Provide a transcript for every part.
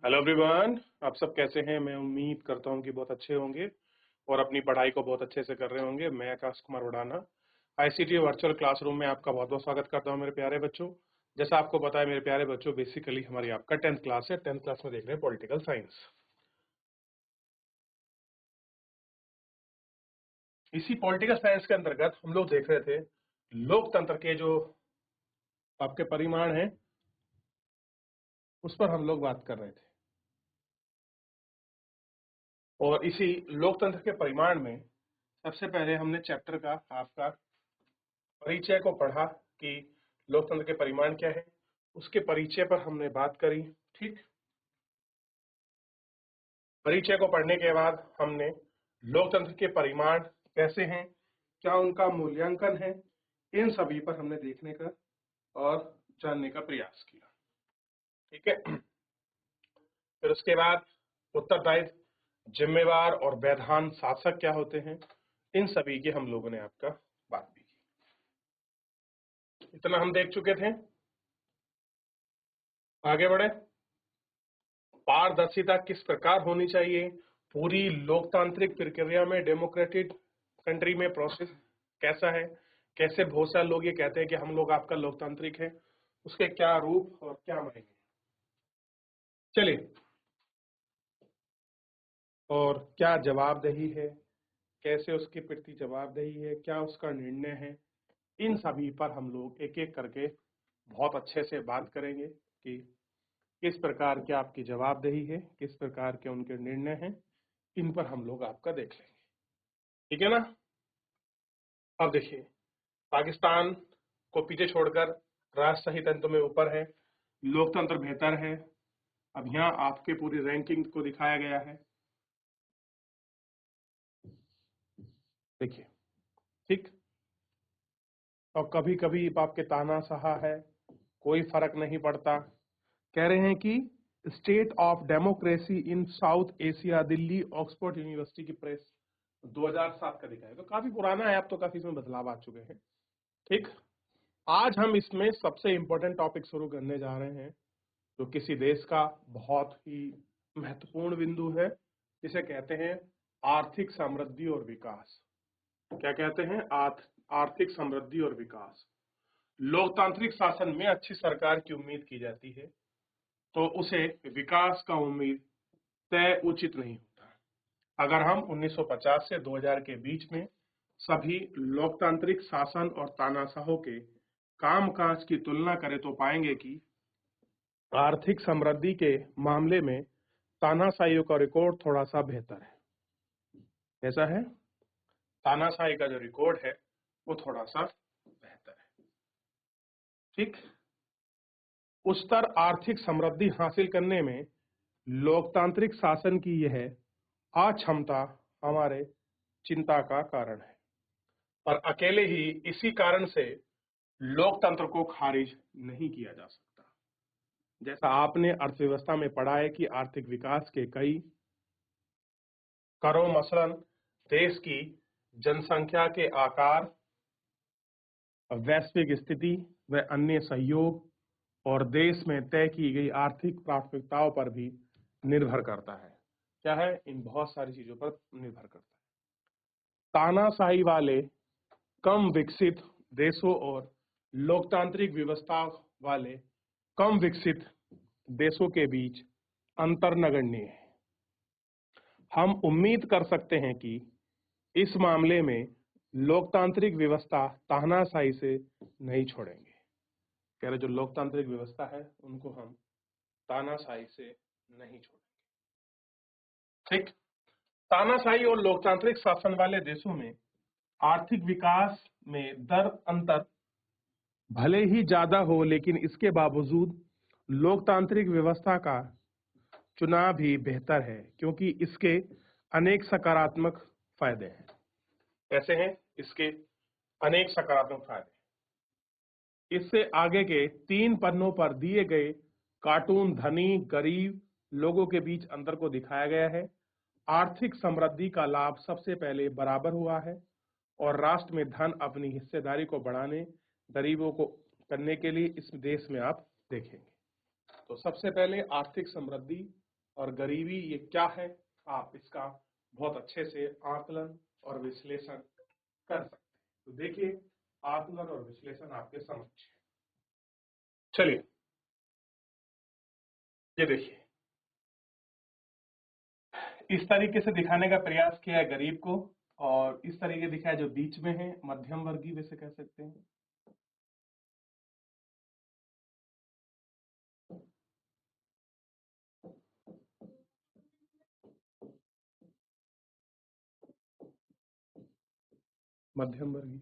Hello everyone, आप सब कैसे हैं? मैं उम्मीद करता हूं कि बहुत अच्छे होंगे और अपनी पढ़ाई को बहुत अच्छे से कर रहे होंगे। मैं आकाश कुमार उड़ाना आईसीटी वर्चुअल क्लासरूम में आपका बहुत बहुत स्वागत करता हूं मेरे प्यारे बच्चों। जैसा आपको पता है मेरे प्यारे बच्चों, बेसिकली हमारी आपका 10th क्लास है। 10th क्लास में देख रहे हैं पॉलिटिकल साइंस। इसी पॉलिटिकल साइंस के अंतर्गत हम लोग देख रहे थे लोकतंत्र के जो आपके परिमाण हैं उस पर हम लोग बात कर रहे थे। और इसी लोकतंत्र के परिमाण में सबसे पहले हमने चैप्टर का आपका परिचय को पढ़ा कि लोकतंत्र के परिमाण क्या है। उसके परिचय पर हमने बात करी। ठीक, परिचय को पढ़ने के बाद हमने लोकतंत्र के परिमाण कैसे हैं, क्या उनका मूल्यांकन है, इन सभी पर हमने देखने का और जानने का प्रयास किया। ठीक है, फिर उसके बाद उत्तरदायित्व, जिम्मेवार और वैधान शासक क्या होते हैं, इन सभी की हम लोगों ने आपका बात भी की। इतना हम देख चुके थे। आगे बढ़े। पारदर्शिता किस प्रकार होनी चाहिए, पूरी लोकतांत्रिक प्रक्रिया में, डेमोक्रेटिक कंट्री में प्रोसेस कैसा है, कैसे बहुत सारे लोग ये कहते हैं कि हम लोग आपका लोकतांत्रिक है, उसके क्या रूप और क्या मायने। चलिए, और क्या जवाबदेही है, कैसे उसके प्रति जवाबदेही है, क्या उसका निर्णय है, इन सभी पर हम लोग एक एक करके बहुत अच्छे से बात करेंगे कि किस प्रकार की आपकी जवाबदेही है, किस प्रकार के उनके निर्णय हैं, इन पर हम लोग आपका देख लेंगे। ठीक है ना। अब देखिए, पाकिस्तान को पीछे छोड़कर राष्ट्रशाही तंत्र में ऊपर है, लोकतंत्र बेहतर है। अब यहाँ आपके पूरी रैंकिंग को दिखाया गया है। देखिए, ठीक। और कभी कभी आपके तानाशाह है, कोई फर्क नहीं पड़ता। कह रहे हैं कि state of democracy in south Asia, Delhi Oxford university की प्रेस 2007 का दिखाया। तो काफी पुराना है, अब तो काफी इसमें बदलाव आ चुके हैं। ठीक, आज हम इसमें सबसे इंपॉर्टेंट टॉपिक शुरू करने जा रहे हैं जो किसी देश का बहुत ही महत्वपूर्ण बिंदु है, जिसे कहते हैं आर्थिक समृद्धि और विकास। क्या कहते हैं? आर्थिक समृद्धि और विकास। लोकतांत्रिक शासन में अच्छी सरकार की उम्मीद की जाती है, तो उसे विकास का उम्मीद तय उचित नहीं होता। अगर हम 1950 से 2000 के बीच में सभी लोकतांत्रिक शासन और तानाशाहों के कामकाज की तुलना करें तो पाएंगे कि आर्थिक समृद्धि के मामले में तानाशाहियों का रिकॉर्ड थोड़ा सा बेहतर है। ऐसा है, तानाशाही का जो रिकॉर्ड है वो थोड़ा सा बेहतर है। ठीक, उच्चतर आर्थिक समृद्धि हासिल करने में लोकतांत्रिक शासन की यह अक्षमता हमारे चिंता का कारण है, पर अकेले ही इसी कारण से लोकतंत्र को खारिज नहीं किया जा सकता। जैसा आपने अर्थव्यवस्था में पढ़ा है कि आर्थिक विकास के कई करों, मसलन देश की जनसंख्या के आकार, वैश्विक स्थिति व अन्य सहयोग और देश में तय की गई आर्थिक प्राथमिकताओं पर भी निर्भर करता है। क्या है? इन बहुत सारी चीजों पर निर्भर करता है। तानाशाही वाले कम विकसित देशों और लोकतांत्रिक व्यवस्था वाले कम विकसित देशों के बीच अंतर नगण्य है। हम उम्मीद कर सकते हैं कि इस मामले में लोकतांत्रिक व्यवस्था तानाशाही से नहीं छोड़ेंगे। कह रहे जो लोकतांत्रिक व्यवस्था है उनको हम तानाशाही से नहीं छोड़ेंगे। ठीक, तानाशाही और लोकतांत्रिक शासन वाले देशों में आर्थिक विकास में दर अंतर भले ही ज्यादा हो, लेकिन इसके बावजूद लोकतांत्रिक व्यवस्था का चुनाव भी बेहतर है, क्योंकि इसके अनेक सकारात्मक फायदे हैं। कैसे हैं इसके अनेक सकारात्मक फायदे? इससे आगे के 3 पन्नों पर दिए गए कार्टून धनी गरीब लोगों के बीच अंतर को दिखाया गया है। आर्थिक समृद्धि का लाभ सबसे पहले बराबर हुआ है और राष्ट्र में धन अपनी हिस्सेदारी को बढ़ाने, गरीबों को करने के लिए इस देश में आप देखेंगे। तो सबसे पहले आर्थिक समृद्धि और गरीबी ये क्या है, आप इसका बहुत अच्छे से आकलन और विश्लेषण कर सकते हैं। तो देखिए, आकलन और विश्लेषण आपके समक्ष है। चलिए, ये देखिए, इस तरीके से दिखाने का प्रयास किया है गरीब को, और इस तरीके दिखाया जो बीच में है मध्यम वर्गीय वैसे कह सकते हैं। मध्यम वर्गीय,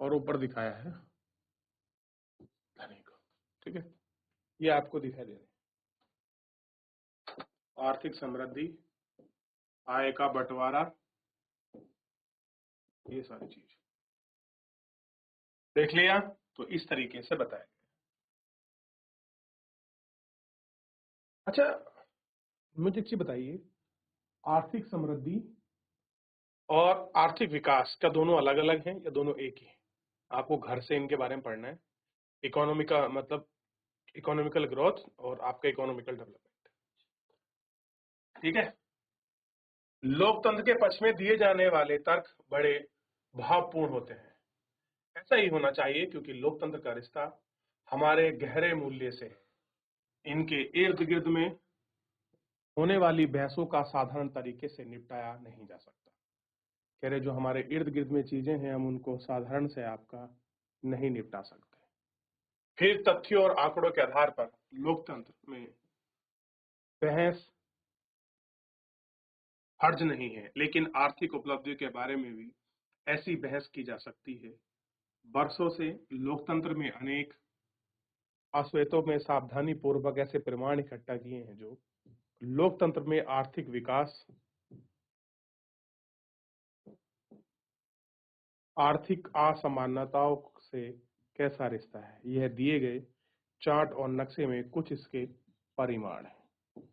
और ऊपर दिखाया है धनी को। ठीक है, ये आपको दिखाई दे रहा है। आर्थिक समृद्धि, आय का बंटवारा, ये सारी चीज देख लिया। तो इस तरीके से बताया गया। अच्छा, मुझे एक चीज बताइए, आर्थिक समृद्धि और आर्थिक विकास क्या दोनों अलग अलग हैं या दोनों एक ही हैं? आपको घर से इनके बारे में पढ़ना है। इकोनॉमी का मतलब इकोनॉमिकल ग्रोथ और आपका इकोनॉमिकल डेवलपमेंट। ठीक है, लोकतंत्र के पक्ष में दिए जाने वाले तर्क बड़े भावपूर्ण होते हैं। ऐसा ही होना चाहिए, क्योंकि लोकतंत्र का रिश्ता हमारे गहरे मूल्य से है। इनके इर्द गिर्द में होने वाली बहसों का साधारण तरीके से निपटाया नहीं जा सकता। कह रहे जो हमारे इर्द गिर्द में चीजें हैं, हम उनको साधारण से आपका नहीं निपटा सकते। फिर तथ्यों और आंकड़ों के आधार पर लोकतंत्र में बहस हर्ज नहीं है, लेकिन आर्थिक उपलब्धियों के बारे में भी ऐसी बहस की जा सकती है। वर्षों से लोकतंत्र में अनेक अश्वेतों में सावधानी पूर्वक ऐसे प्रमाण इकट्ठा किए हैं जो लोकतंत्र में आर्थिक विकास, आर्थिक असमानताओं से कैसा रिश्ता है। यह दिए गए चार्ट और नक्शे में कुछ इसके परिमाण हैं।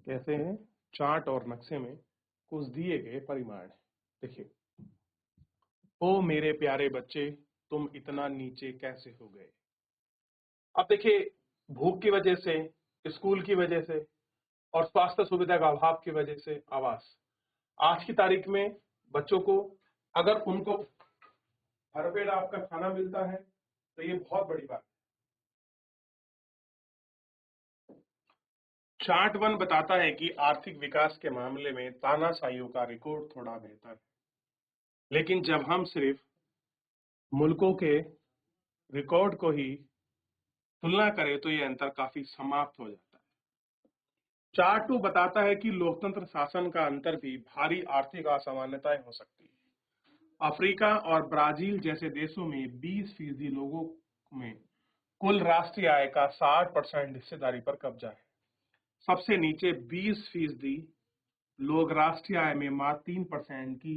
कैसे हैं? चार्ट और नक्शे में कुछ दिए गए परिमाण हैं। देखिए, ओ मेरे प्यारे बच्चे, तुम इतना नीचे कैसे हो गए। अब देखिए, भूख की वजह से, स्कूल की वजह से और स्वास्थ्य सुविधा का अभाव की वजह से आवास, आज की तारीख में बच्चों को अगर उनको भरपेट आपका खाना मिलता है तो ये बहुत बड़ी बात है। चार्ट 1 बताता है कि आर्थिक विकास के मामले में तानाशाहियों का रिकॉर्ड थोड़ा बेहतर है, लेकिन जब हम सिर्फ मुल्कों के रिकॉर्ड को ही तुलना करें तो ये अंतर काफी समाप्त हो जाता है। चार्ट 2 बताता है कि लोकतंत्र शासन का अंतर भी भारी आर्थिक असमानताएं हो सकती है। अफ्रीका और ब्राजील जैसे देशों में 20% लोगों में कुल राष्ट्रीय आय का 60% हिस्सेदारी पर कब्जा है। सबसे नीचे 20% लोग राष्ट्रीय आय में मात्र 3% की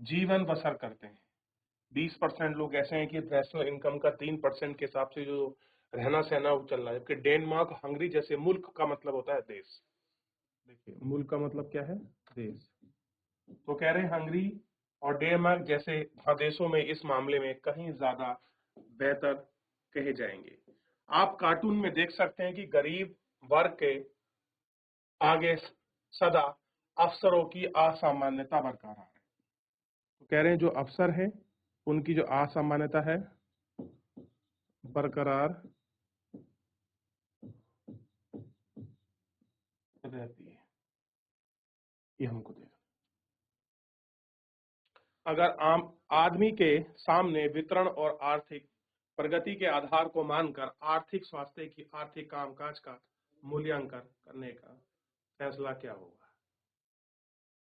जीवन बसर करते हैं। 20% लोग ऐसे हैं कि नेशनल इनकम का 3% के हिसाब से जो रहना सहना वो चल रहा है। जबकि डेनमार्क, हंगरी जैसे मुल्क का मतलब होता है देश। देखिए, मुल्क का मतलब क्या है? देश। तो कह रहे हैं हंगरी और डेनमार्क जैसे देशों में इस मामले में कहीं ज्यादा बेहतर कहे जाएंगे। आप कार्टून में देख सकते हैं कि गरीब वर्ग के आगे सदा अफसरों की असामान्यता बरकरार है। तो कह रहे हैं जो अफसर हैं उनकी जो असामान्यता है बरकरार रहती है। ये हमको देखना, अगर आम आदमी के सामने वितरण और आर्थिक प्रगति के आधार को मानकर आर्थिक स्वास्थ्य की आर्थिक कामकाज का मूल्यांकन करने का फैसला क्या होगा,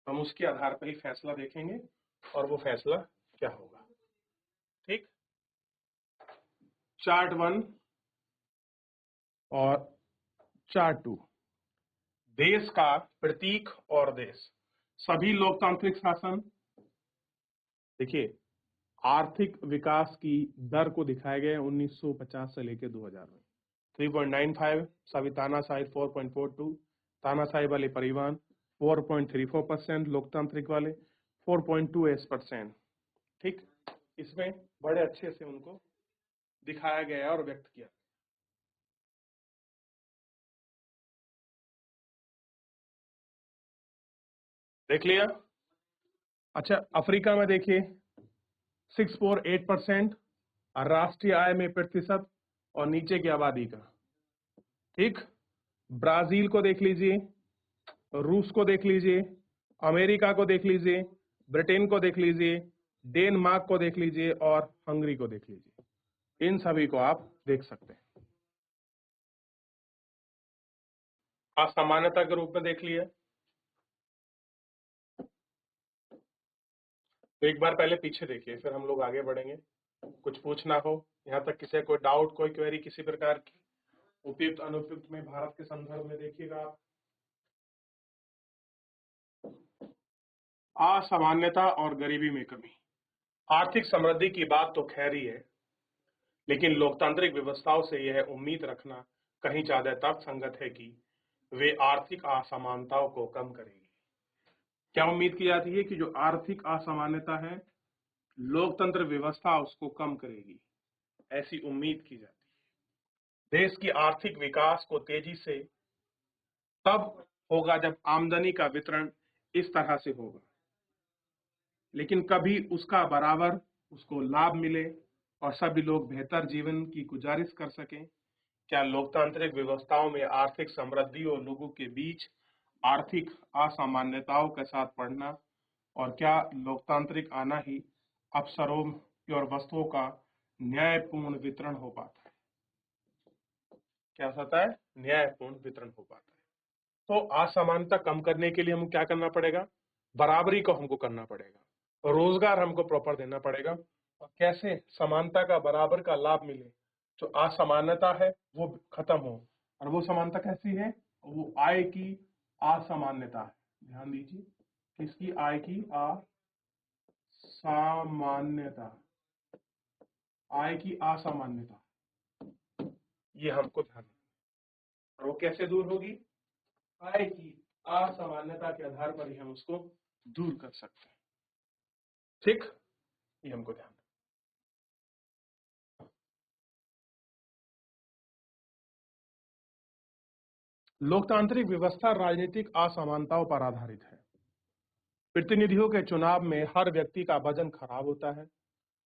हम उसके आधार पर ही फैसला देखेंगे और वो फैसला क्या होगा। ठीक, चार्ट 1 और चार्ट 2, देश का प्रतीक और देश। सभी लोकतांत्रिक शासन, देखिए, आर्थिक विकास की दर को दिखाया गया है 1950 से लेकर 2000 में 3.95, सभी तानाशाही 4.42, तानाशाही वाले परिवहन 4.34%, लोकतांत्रिक वाले 4.28%। ठीक, इसमें बड़े अच्छे से उनको दिखाया गया है और व्यक्त किया। देख लिया। अच्छा, अफ्रीका में देखिए 648% राष्ट्रीय आय में प्रतिशत और नीचे की आबादी का। ठीक, ब्राजील को देख लीजिए, रूस को देख लीजिए, अमेरिका को देख लीजिए, ब्रिटेन को देख लीजिए, डेनमार्क को देख लीजिए और हंगरी को देख लीजिए। इन सभी को आप देख सकते हैं। असामान्यता के रूप में देख लिए। तो एक बार पहले पीछे देखिए, फिर हम लोग आगे बढ़ेंगे। कुछ पूछना हो, यहाँ तक किसी कोई डाउट, कोई क्वेरी किसी प्रकार की, उपयुक्त अनुपयुक्त में भारत के संदर्भ में देखिएगा आप। असामान्यता और गरीबी में कमी। आर्थिक समृद्धि की बात तो खैर ही है, लेकिन लोकतांत्रिक व्यवस्थाओं से यह उम्मीद रखना कहीं ज्यादा तर्कसंगत है कि वे आर्थिक असमानताओं को कम करेगी। क्या उम्मीद की जाती है कि जो आर्थिक असमानता है, लोकतंत्र व्यवस्था उसको कम करेगी, ऐसी उम्मीद की जाती है। देश की आर्थिक विकास को तेजी से तब होगा जब आमदनी का वितरण इस तरह से होगा, लेकिन कभी उसका बराबर उसको लाभ मिले और सभी लोग बेहतर जीवन की गुजारिश कर सकें। क्या लोकतांत्रिक व्यवस्थाओं में आर्थिक समृद्धि और लोगों के बीच आर्थिक असामान्यताओं के साथ पढ़ना, और क्या लोकतांत्रिक आना ही अवसरों और वस्तुओं का न्यायपूर्ण वितरण हो पाता है? क्या होता है? न्यायपूर्ण वितरण हो पाता है। तो असमानता कम करने के लिए हम क्या करना पड़ेगा? बराबरी को हमको करना पड़ेगा, रोजगार हमको प्रॉपर देना पड़ेगा, और कैसे समानता का बराबर का लाभ मिले, जो असमानता है वो खत्म हो। और वो समानता कैसी है? वो आय की असामान्यता है। ध्यान दीजिए, किसकी? आय की असामान्यता, आय की असामान्यता, ये हमको ध्यान रखना। और वो कैसे दूर होगी? आय की असामान्यता के आधार पर ही हम उसको दूर कर सकते हैं। ठीक, ये हमको ध्यान रखना। लोकतांत्रिक व्यवस्था राजनीतिक असमानताओं पर आधारित है। प्रतिनिधियों के चुनाव में हर व्यक्ति का वजन खराब होता है।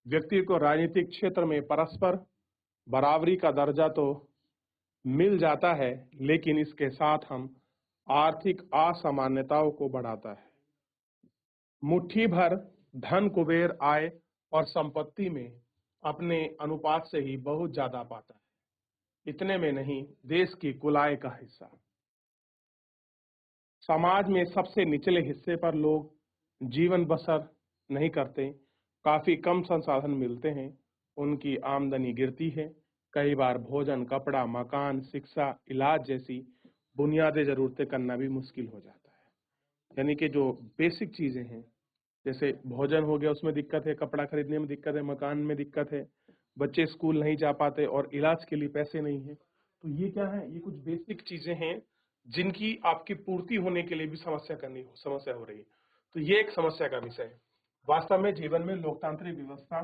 व्यक्ति को राजनीतिक क्षेत्र में परस्पर बराबरी का दर्जा तो मिल जाता है, लेकिन इसके साथ हम आर्थिक असामान्यताओं को बढ़ाता है। मुट्ठी भर धन कुबेर आय और संपत्ति में अपने अनुपात से ही बहुत ज्यादा पाता है, इतने में नहीं देश की कुल आय का हिस्सा। समाज में सबसे निचले हिस्से पर लोग जीवन बसर नहीं करते, काफी कम संसाधन मिलते हैं, उनकी आमदनी गिरती है। कई बार भोजन, कपड़ा, मकान, शिक्षा, इलाज जैसी बुनियादी जरूरतें करना भी मुश्किल हो जाता है। यानी कि जो बेसिक चीजें हैं, जैसे भोजन हो गया, उसमें दिक्कत है, कपड़ा खरीदने में दिक्कत है, मकान में दिक्कत है, बच्चे स्कूल नहीं जा पाते और इलाज के लिए पैसे नहीं है। तो ये क्या है? ये कुछ बेसिक चीजें हैं जिनकी आपकी पूर्ति होने के लिए भी समस्या हो रही है। तो ये एक समस्या का विषय है। वास्तव में जीवन में लोकतांत्रिक व्यवस्था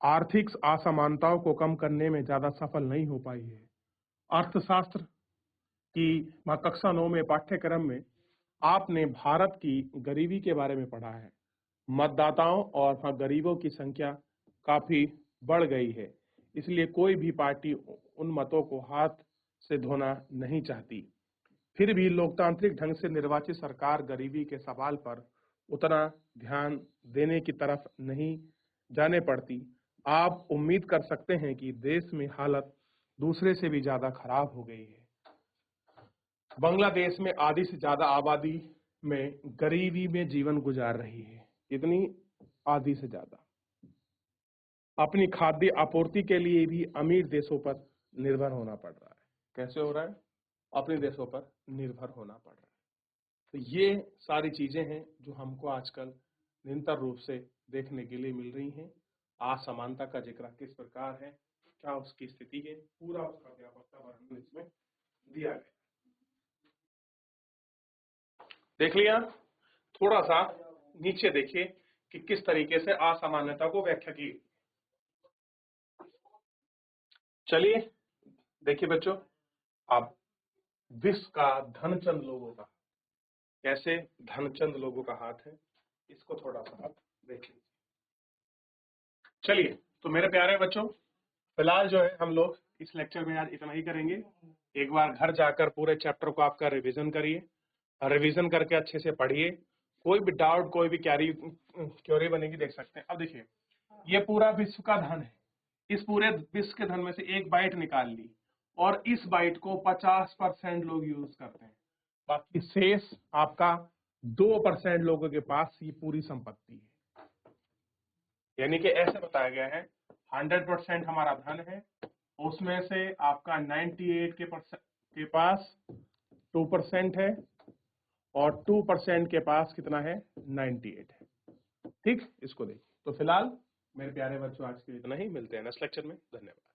आर्थिक असमानताओं को कम करने में ज्यादा सफल नहीं हो पाई है। अर्थशास्त्र की कक्षा 9 में पाठ्यक्रम में आपने भारत की गरीबी के बारे में पढ़ा है। मतदाताओं और गरीबों की संख्या काफी बढ़ गई है, इसलिए कोई भी पार्टी उन मतों को हाथ से धोना नहीं चाहती। फिर भी लोकतांत्रिक ढंग से निर्वाचित सरकार गरीबी के सवाल पर उतना ध्यान देने की तरफ नहीं जाने पड़ती। आप उम्मीद कर सकते हैं कि देश में हालत दूसरे से भी ज्यादा खराब हो गई है। बांग्लादेश में आधी से ज्यादा आबादी में गरीबी में जीवन गुजार रही है। इतनी? आधी से ज्यादा। अपनी खाद्य आपूर्ति के लिए भी अमीर देशों पर निर्भर होना पड़ रहा है। कैसे हो रहा है? अपने देशों पर निर्भर होना पड़ रहा है। तो ये सारी चीजें हैं जो हमको आजकल निरंतर रूप से देखने के लिए मिल रही हैं। असमानता का जिक्र किस प्रकार है, क्या उसकी स्थिति है, पूरा उसका व्यापकता वर्णन इसमें दिया गया। देख लिया? थोड़ा सा नीचे देखिए कि किस तरीके से असामान्यता को व्याख्या की। चलिए देखिए बच्चों, अब विश्व का धनचंद लोगों का कैसे धनचंद लोगों का हाथ है, इसको थोड़ा सा आप देख लीजिए। चलिए, तो मेरे प्यारे बच्चों, फिलहाल जो है हम लोग इस लेक्चर में आज इतना ही करेंगे। एक बार घर जाकर पूरे चैप्टर को आपका रिवीजन करिए, रिवीजन करके अच्छे से पढ़िए। कोई भी डाउट, कोई भी क्वेरी बनेगी देख सकते हैं। अब देखिए, ये पूरा विश्व का धन है, इस पूरे विश्व के धन में से एक बाइट निकाल ली और इस बाइट को 50% लोग यूज करते हैं, बाकी शेष आपका 2% लोगों के पास ये पूरी संपत्ति है। यानी कि ऐसे बताया गया है 100% हमारा धन है, उसमें से आपका 98 के पास 2% है और 2% के पास कितना है, 98 है। ठीक, इसको देखिए। तो फिलहाल मेरे प्यारे बच्चों, आज के लिए इतना ही, मिलते हैं नेक्स्ट लेक्चर में। धन्यवाद।